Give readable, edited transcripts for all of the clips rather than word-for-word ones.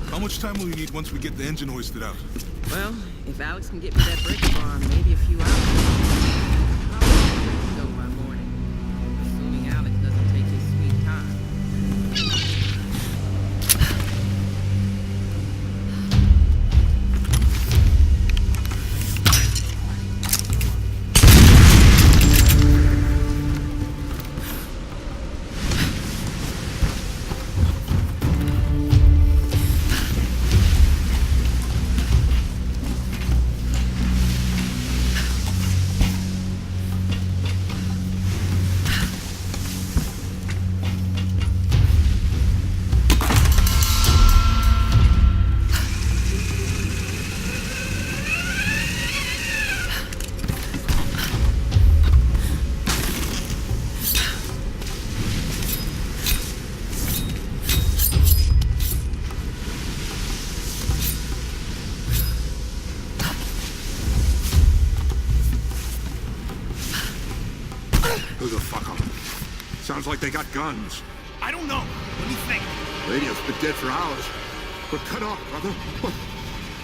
How much time will you need once we get the engine hoisted out? Well, if Alex can get me that brick farm, maybe a few hours. Probably go by morning. Assuming Alex doesn't take his sweet time. Who the fuck are they? Sounds like they got guns. I don't know. Let me think. Radio's been dead for hours. We're cut off, brother.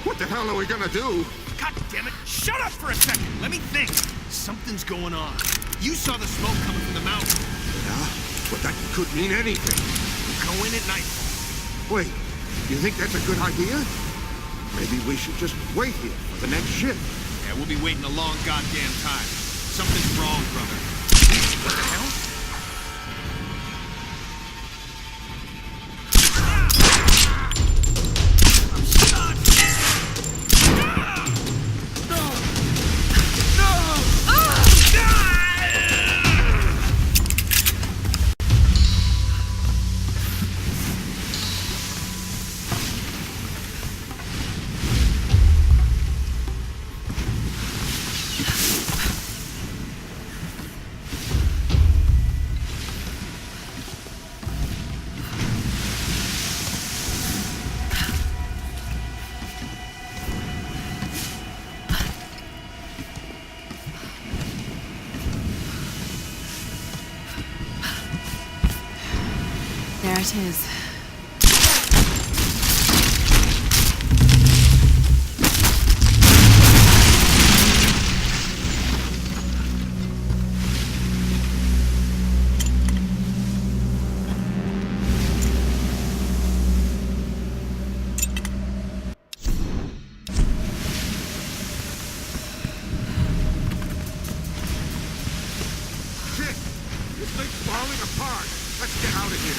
What the hell are we gonna do? God damn it! Shut up for a second. Let me think. Something's going on. You saw the smoke coming from the mountain. Yeah, but that could mean anything. Go in at nightfall. Wait, you think that's a good idea? Maybe we should just wait here for the next ship. Yeah, we'll be waiting a long goddamn time. Something's wrong, brother. What the hell? There it is. Shit! This thing's falling apart. Let's get out of here.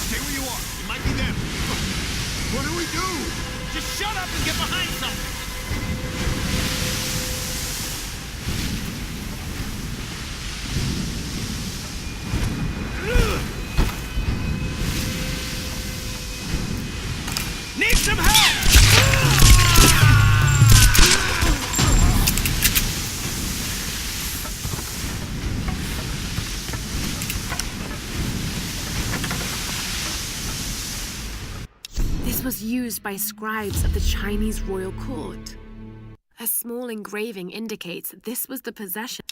Stay where you are. It might be them. What do we do? Just shut up and get behind something. Need some help! This was used by scribes of the Chinese royal court. A small engraving indicates this was the possession.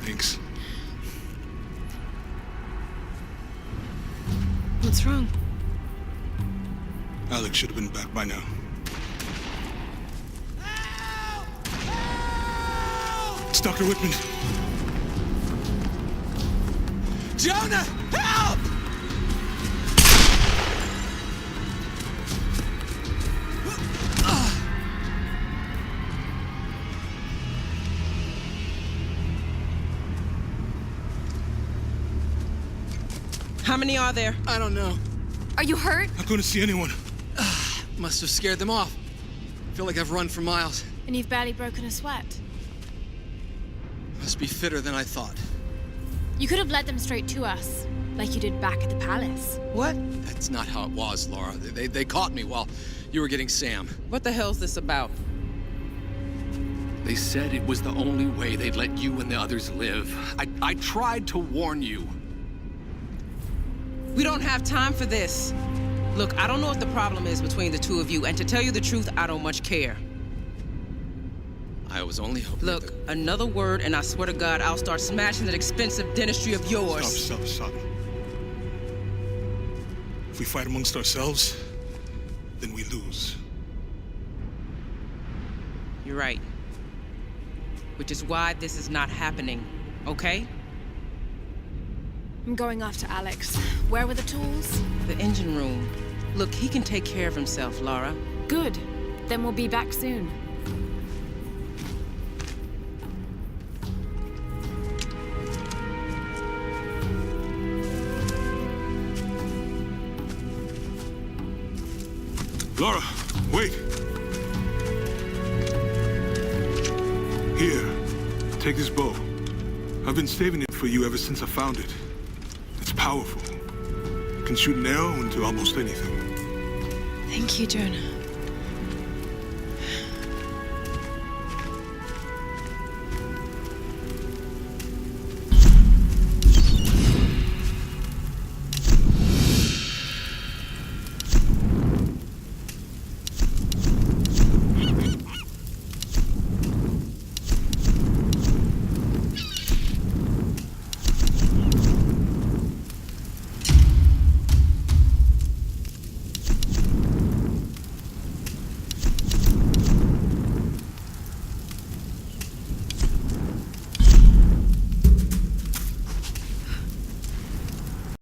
Thanks. What's wrong? Alex should have been back by now. It's Dr. Whitman. Jonah! Help! How many are there? I don't know. Are you hurt? Not going to see anyone. Must have scared them off. Feel like I've run for miles. And you've barely broken a sweat. Must be fitter than I thought. You could have led them straight to us, like you did back at the palace. What? That's not how it was, Laura. They caught me while you were getting Sam. What the hell's this about? They said it was the only way they'd let you and the others live. I tried to warn you. We don't have time for this. Look, I don't know what the problem is between the two of you, and to tell you the truth, I don't much care. I was only hoping Look, that... another word, and I swear to God, I'll start smashing that expensive dentistry of yours. Stop. If we fight amongst ourselves, then we lose. You're right. Which is why this is not happening, okay? I'm going after Alex. Where were the tools? The engine room. Look, he can take care of himself, Laura. Good. Then we'll be back soon. Laura, wait. Here, take this bow. I've been saving it for you ever since I found it. It's powerful. It can shoot an arrow into almost anything. Thank you, Jonah.